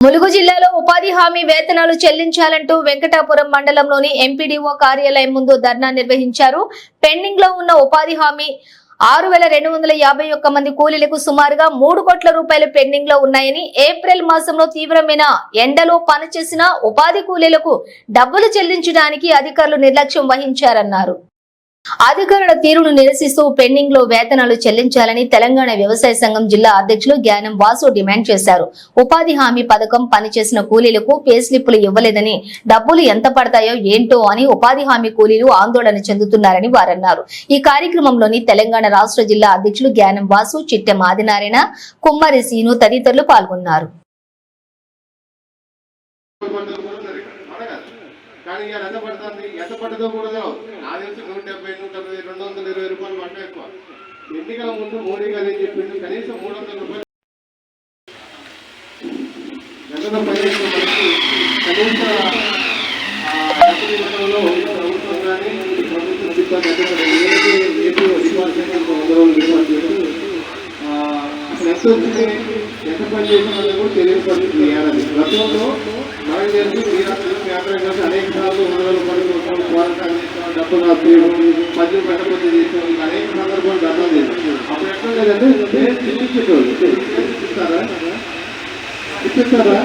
ములుగు జిల్లాలో ఉపాధి హామీ వేతనాలు చెల్లించాలంటూ వెంకటాపురం మండలంలోని ఎంపీడీఓ కార్యాలయం ముందు ధర్నా నిర్వహించారు. పెండింగ్ లో ఉన్న ఉపాధి హామీ 6251 మంది కూలీలకు సుమారుగా 3 కోట్ల రూపాయలు పెండింగ్ లో ఉన్నాయని, ఏప్రిల్ మాసంలో తీవ్రమైన ఎండలో పనిచేసిన ఉపాధి కూలీలకు డబ్బులు చెల్లించడానికి అధికారులు నిర్లక్ష్యం వహించారన్నారు. అధికారుల తీరును నిరసిస్తూ పెండింగ్ లో వేతనాలు చెల్లించాలని తెలంగాణ వ్యవసాయ సంఘం జిల్లా అధ్యక్షులు జ్ఞానం వాసు డిమాండ్ చేశారు. ఉపాధి హామీ పథకం పనిచేసిన కూలీలకు పే స్లిప్పులు ఇవ్వలేదని, డబ్బులు ఎంత పడతాయో ఏంటో అని ఉపాధి హామీ కూలీలు ఆందోళన చెందుతున్నారని వారన్నారు. ఈ కార్యక్రమంలోని తెలంగాణ రాష్ట్ర జిల్లా అధ్యక్షులు జ్ఞానం వాసు, చిట్టెం ఆదినారాయణ, కుమ్మరి సీను తదితరులు పాల్గొన్నారు. కానీ ఇవాళ ఎంత పడుతుంది, ఎంత పడ్డదో కూడా నాకు తెలిసి 170, 170, 220 రూపాయలు పట్ట ఎక్కువ. ఎన్నికల ముందు మోడీ గారు ఏం చెప్పిండు, కనీసం 300 రూపాయలు గతంలో పనిచేసిన మనకి కనీస డబ్బులు ఇవ్వడంలో ప్రభుత్వం కానీ ప్రభుత్వం సిబ్బంది ఏపీ డిపార్ట్మెంట్ 100 రోజులు డిపార్ట్ చేసి అసలు ఎంత వచ్చింది, ఎంత పని చేసిన వాళ్ళు కూడా తెలియని పరిస్థితి ఏడాది. గతంలో మనకు తెలిసి వ్యాపారం అనేక సార్లు 100 రూపాయలు క్వారంటైన్ చేస్తాం, డబ్బులు మధ్య పెట్టబోతే చేస్తాం, అనేక సందర్భాలు గతం చేస్తాం. అప్పుడు ఎట్లా లేదంటే ఇప్పిస్తారా